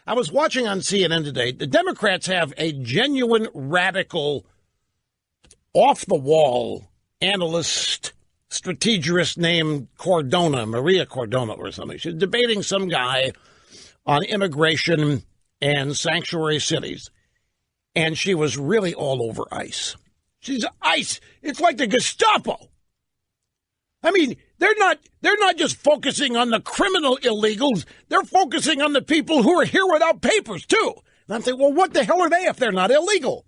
I was watching on CNN today. The Democrats have a genuine radical, off-the-wall analyst, strategist named Maria Cordona or something. She's debating some guy on immigration and sanctuary cities. And she was really all over ICE. She's ICE. It's like the Gestapo. I mean, they're not just focusing on the criminal illegals. They're focusing on the people who are here without papers, too. And I'm thinking, well, what the hell are they if they're not illegal?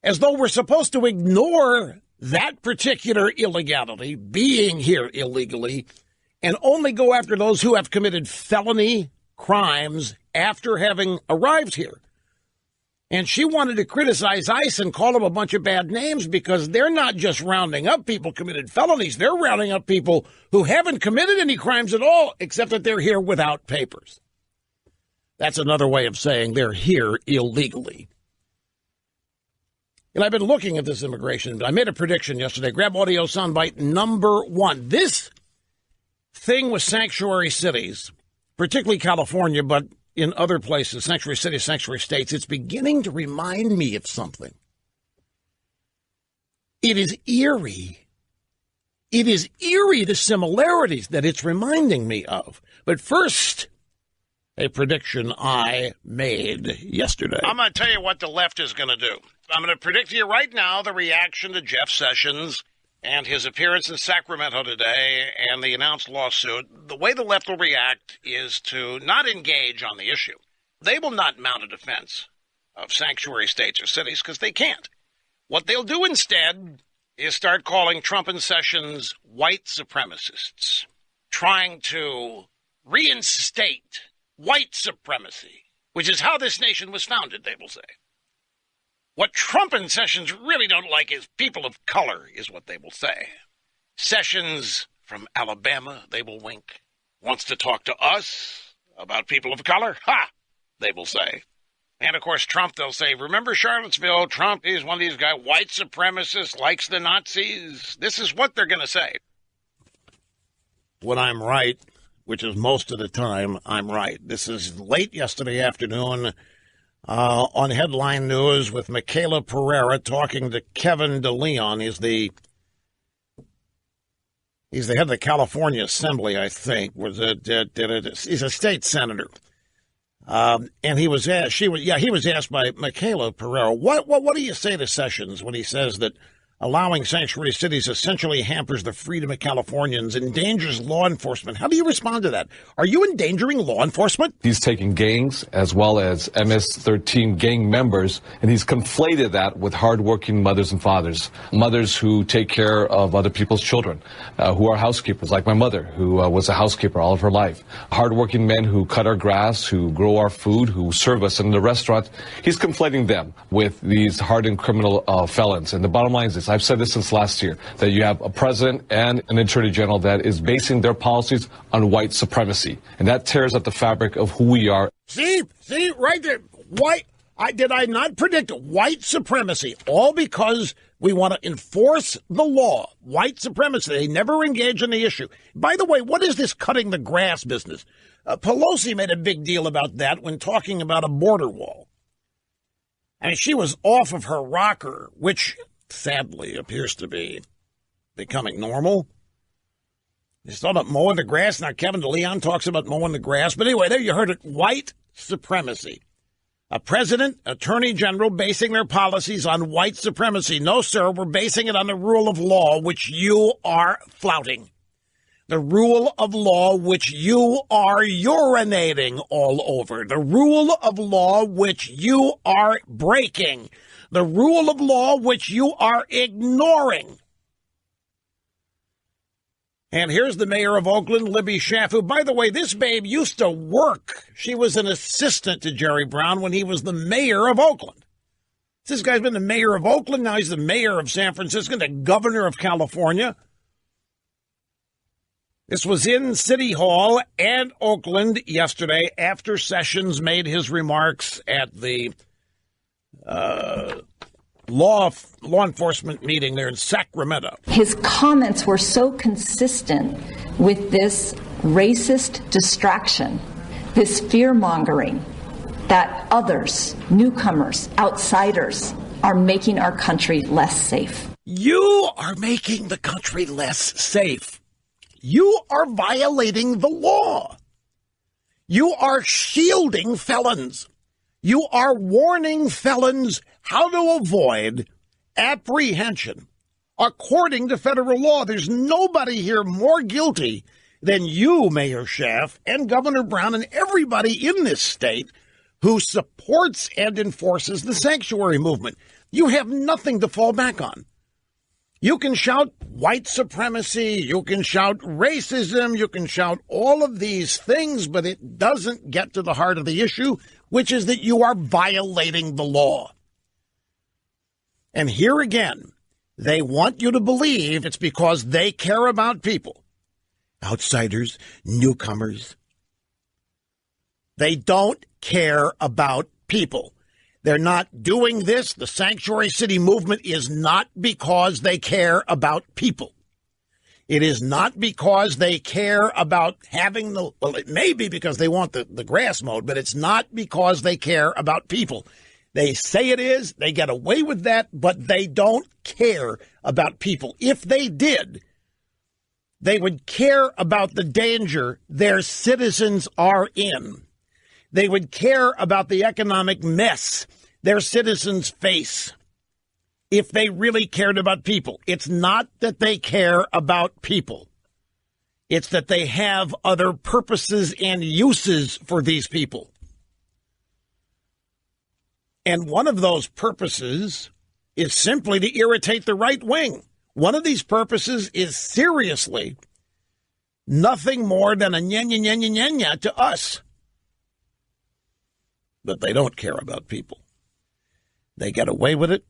As though we're supposed to ignore that particular illegality, being here illegally, and only go after those who have committed felony crimes after having arrived here. And she wanted to criticize ICE and call them a bunch of bad names because they're not just rounding up people committed felonies. They're rounding up people who haven't committed any crimes at all, except that they're here without papers. That's another way of saying they're here illegally. And I've been looking at this immigration. I made a prediction yesterday. Grab audio soundbite number 1. This thing with sanctuary cities, particularly California, but in other places, sanctuary cities, sanctuary states, it's beginning to remind me of something. It is eerie. It is eerie, the similarities that it's reminding me of. But first, a prediction I made yesterday. I'm going to tell you what the left is going to do. I'm going to predict to you right now the reaction to Jeff Sessions and his appearance in Sacramento today and the announced lawsuit. The way the left will react is to not engage on the issue. They will not mount a defense of sanctuary states or cities because they can't. What they'll do instead is start calling Trump and Sessions white supremacists, trying to reinstate white supremacy, which is how this nation was founded, they will say. What Trump and Sessions really don't like is people of color, is what they will say. Sessions from Alabama, they will wink, wants to talk to us about people of color. Ha! They will say. And, of course, Trump, they'll say, remember Charlottesville? Trump is one of these guys, white supremacists, likes the Nazis. This is what they're going to say. When I'm right, which is most of the time, I'm right. This is late yesterday afternoon. On Headline News with Michaela Pereira talking to Kevin DeLeon. He's the head of the California Assembly, I think. He's a state senator. And he was asked. He was asked by Michaela Pereira. What do you say to Sessions when he says that allowing sanctuary cities essentially hampers the freedom of Californians, endangers law enforcement? How do you respond to that? Are you endangering law enforcement? He's taking gangs as well as MS-13 gang members, and he's conflated that with hardworking mothers and fathers, mothers who take care of other people's children, who are housekeepers, like my mother, who was a housekeeper all of her life, hardworking men who cut our grass, who grow our food, who serve us in the restaurant. He's conflating them with these hardened criminal felons. And the bottom line is this. I've said this since last year, that you have a president and an attorney general that is basing their policies on white supremacy. And that tears up the fabric of who we are. See, right there. Did I not predict white supremacy? All because we want to enforce the law. White supremacy. They never engage in the issue. By the way, what is this cutting the grass business? Pelosi made a big deal about that when talking about a border wall. And she was off of her rocker, which sadly appears to be becoming normal. They still about mowing the grass. Now Kevin DeLeon talks about mowing the grass. But anyway, there you heard it. White supremacy. A president, attorney general basing their policies on white supremacy. No, sir, we're basing it on the rule of law, which you are flouting. The rule of law which you are urinating all over. The rule of law which you are breaking. The rule of law which you are ignoring. And here's the mayor of Oakland, Libby Schaff, who, by the way, this babe used to work. She was an assistant to Jerry Brown when he was the mayor of Oakland. This guy's been the mayor of Oakland. Now he's the mayor of San Francisco, the governor of California. This was in City Hall and Oakland yesterday after Sessions made his remarks at the law enforcement meeting there in Sacramento. His comments were so consistent with this racist distraction this fear-mongering that others, newcomers, outsiders, are making our country less safe. You are making the country less safe. You are violating the law. You are shielding felons. You are warning felons how to avoid apprehension. According to federal law, there's nobody here more guilty than you, Mayor Schaaf, and Governor Brown, and everybody in this state who supports and enforces the sanctuary movement. You have nothing to fall back on. You can shout white supremacy, you can shout racism, you can shout all of these things, but it doesn't get to the heart of the issue, which is that you are violating the law. And here again, they want you to believe it's because they care about people. Outsiders, newcomers. They don't care about people. They're not doing this. The Sanctuary City movement is not because they care about people. It is not because they care about having the, well, it may be because they want the grass mowed, but it's not because they care about people. They say it is, they get away with that, but they don't care about people. If they did, they would care about the danger their citizens are in. They would care about the economic mess their citizens face if they really cared about people. It's not that they care about people. It's that they have other purposes and uses for these people. And one of those purposes is simply to irritate the right wing. One of these purposes is seriously nothing more than a nya to us. But they don't care about people. They get away with it.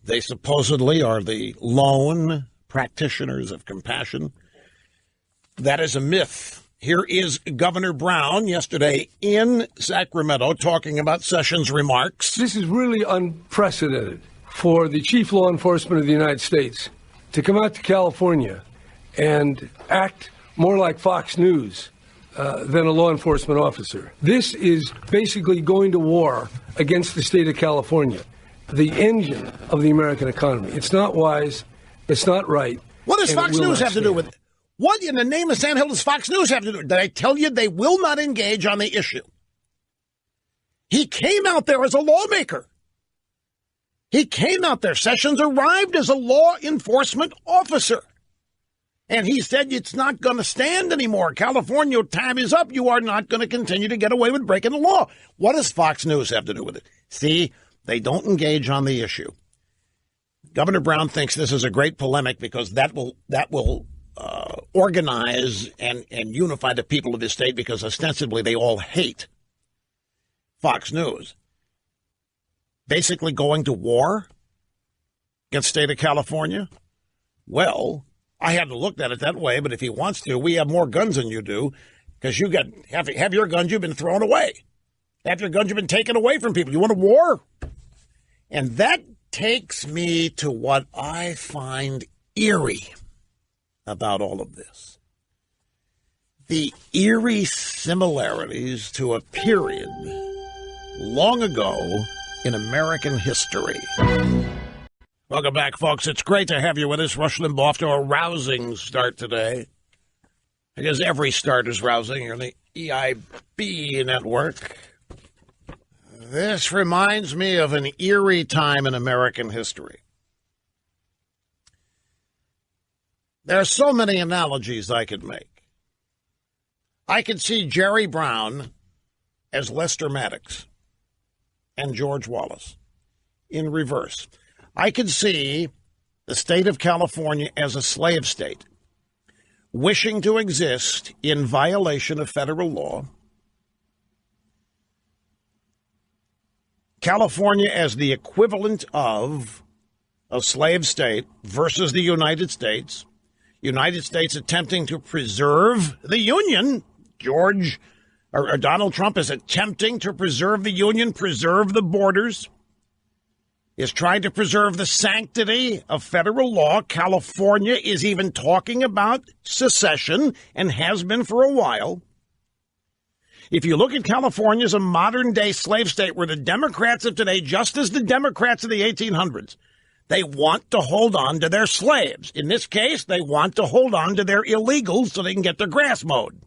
They supposedly are the lone practitioners of compassion. That is a myth. Here is Governor Brown yesterday in Sacramento talking about Sessions' remarks. This is really unprecedented for the chief law enforcement of the United States to come out to California and act more like Fox News than a law enforcement officer. This is basically going to war against the state of California, the engine of the American economy. It's not wise. It's not right. What does Fox News have to do with it? What in the name of Sam Hill does Fox News have to do? Did I tell you they will not engage on the issue? He came out there as a lawmaker. He came out there. Sessions arrived as a law enforcement officer. And he said, it's not going to stand anymore. California, time is up. You are not going to continue to get away with breaking the law. What does Fox News have to do with it? See, they don't engage on the issue. Governor Brown thinks this is a great polemic because that will organize and unify the people of this state, because ostensibly they all hate Fox News. Basically going to war against the state of California? Well, I hadn't looked at it that way, but if he wants to, we have more guns than you do, because you got have your guns you've been thrown away. Half your guns you've been taken away from people. You want a war? And that takes me to what I find eerie about all of this. The eerie similarities to a period long ago in American history. Welcome back, folks. It's great to have you with us. Rush Limbaugh off to a rousing start today. I guess every start is rousing. You're on the EIB network. This reminds me of an eerie time in American history. There are so many analogies I could make. I could see Jerry Brown as Lester Maddox and George Wallace in reverse. I could see the state of California as a slave state, wishing to exist in violation of federal law. California as the equivalent of a slave state versus the United States. United States attempting to preserve the Union. Donald Trump is attempting to preserve the Union, preserve the borders. is trying to preserve the sanctity of federal law. California is even talking about secession and has been for a while. If you look at California as a modern-day slave state where the Democrats of today, just as the Democrats of the 1800s, they want to hold on to their slaves. In this case, they want to hold on to their illegals so they can get their grass mowed.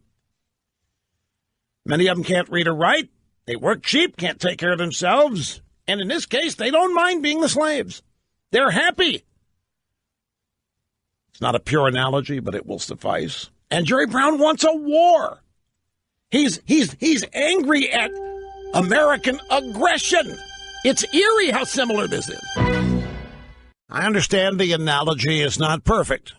Many of them can't read or write. They work cheap, can't take care of themselves. And in this case, they don't mind being the slaves. They're happy. It's not a pure analogy, but it will suffice. And Jerry Brown wants a war. He's angry at American aggression. It's eerie how similar this is. I understand the analogy is not perfect.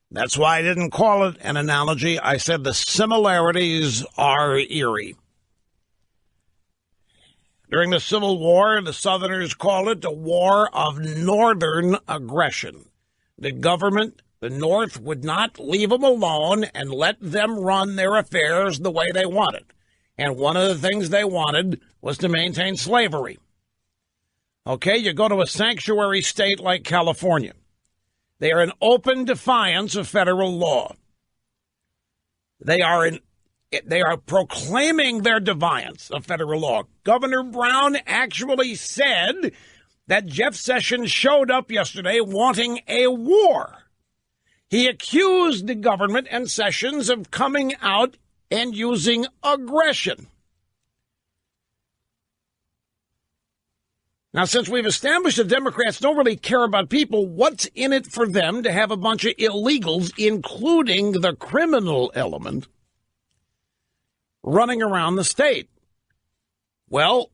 That's why I didn't call it an analogy. I said the similarities are eerie. During the Civil War, the Southerners called it the War of Northern Aggression. The government, the North, would not leave them alone and let them run their affairs the way they wanted. And one of the things they wanted was to maintain slavery. Okay, you go to a sanctuary state like California. They are in open defiance of federal law. They are proclaiming their defiance of federal law. Governor Brown actually said that Jeff Sessions showed up yesterday wanting a war. He accused the government and Sessions of coming out and using aggression. Now, since we've established the Democrats don't really care about people, what's in it for them to have a bunch of illegals, including the criminal element, running around the state? Well,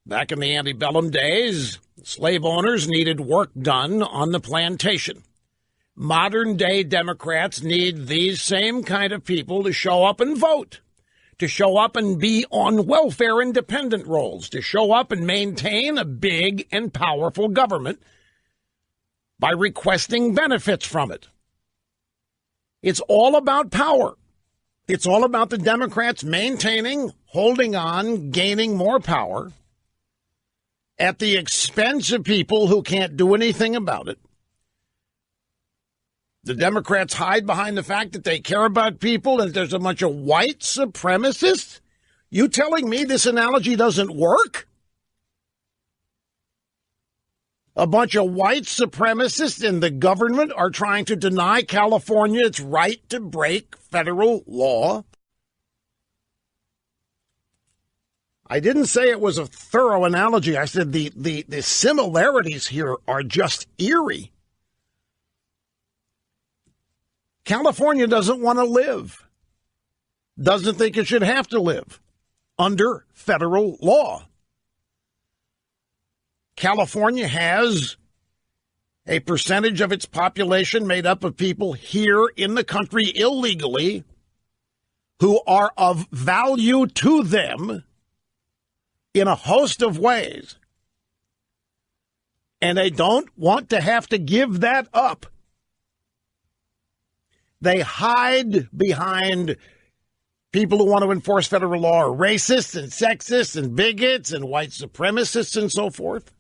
back in the antebellum days, slave owners needed work done on the plantation. Modern-day Democrats need these same kind of people to show up and vote, to show up and be on welfare independent roles, to show up and maintain a big and powerful government by requesting benefits from it. It's all about power. It's all about the Democrats maintaining, holding on, gaining more power at the expense of people who can't do anything about it. The Democrats hide behind the fact that they care about people and there's a bunch of white supremacists. You telling me this analogy doesn't work? A bunch of white supremacists in the government are trying to deny California its right to break federal law. I didn't say it was a thorough analogy. I said the similarities here are just eerie. California doesn't want to live, doesn't think it should have to live under federal law. California has a percentage of its population made up of people here in the country illegally who are of value to them in a host of ways. And they don't want to have to give that up. They hide behind people who want to enforce federal law are racists and sexists and bigots and white supremacists and so forth.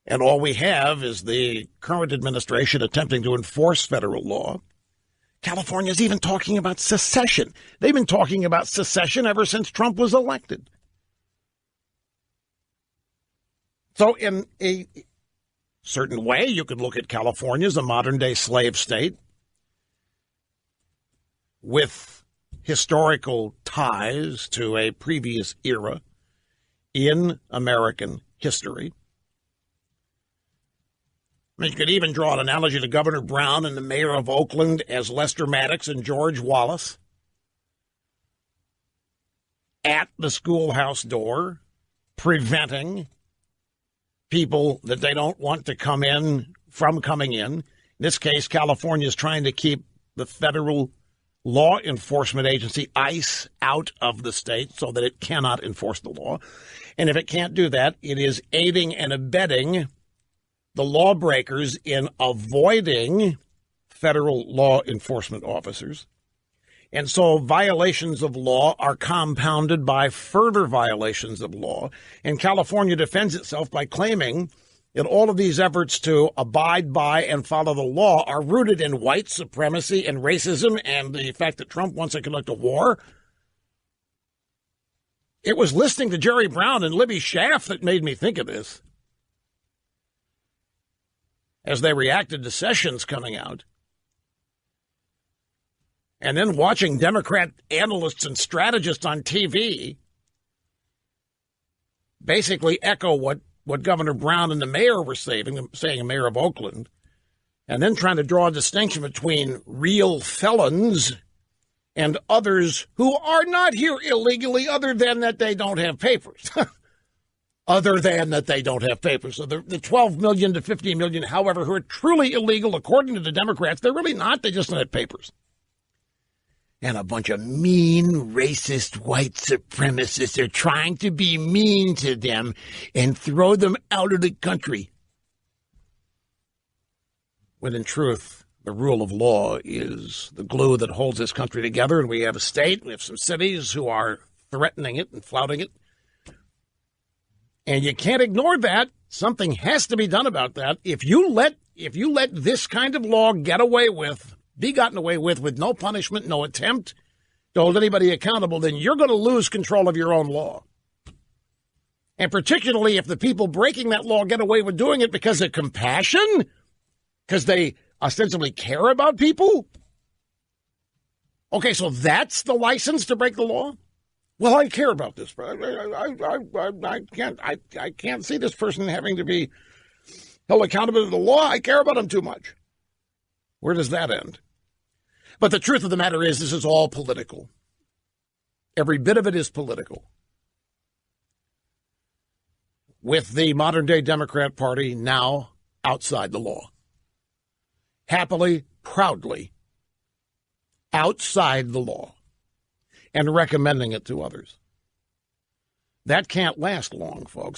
And all we have is the current administration attempting to enforce federal law. California's even talking about secession. They've been talking about secession ever since Trump was elected. So in a certain way, you could look at California as a modern-day slave state with historical ties to a previous era in American history. I mean, you could even draw an analogy to Governor Brown and the mayor of Oakland as Lester Maddox and George Wallace at the schoolhouse door, preventing people that they don't want to come in from coming in. In this case, California is trying to keep the federal law enforcement agency, ICE, out of the state so that it cannot enforce the law. And if it can't do that, it is aiding and abetting the lawbreakers in avoiding federal law enforcement officers. And so violations of law are compounded by further violations of law. And California defends itself by claiming that all of these efforts to abide by and follow the law are rooted in white supremacy and racism and the fact that Trump wants to conduct a war. It was listening to Jerry Brown and Libby Schaaf that made me think of this as they reacted to Sessions coming out. And then watching Democrat analysts and strategists on TV basically echo what Governor Brown and the mayor were saying, the mayor of Oakland, and then trying to draw a distinction between real felons and others who are not here illegally other than that they don't have papers. Other than that they don't have papers. So the 12 million to 15 million, however, who are truly illegal, according to the Democrats, they're really not. They just don't have papers. And a bunch of mean, racist, white supremacists are trying to be mean to them and throw them out of the country. When in truth, the rule of law is the glue that holds this country together. And we have a state, we have some cities who are threatening it and flouting it. And you can't ignore that. Something has to be done about that. If you let this kind of law be gotten away with no punishment, no attempt to hold anybody accountable, then you're going to lose control of your own law. And particularly if the people breaking that law get away with doing it because of compassion, because they ostensibly care about people. Okay, so that's the license to break the law? Well, I care about this. I can't see this person having to be held accountable to the law. I care about him too much. Where does that end? But the truth of the matter is, this is all political. Every bit of it is political. With the modern-day Democrat Party now outside the law. Happily, proudly, outside the law. And recommending it to others. That can't last long, folks.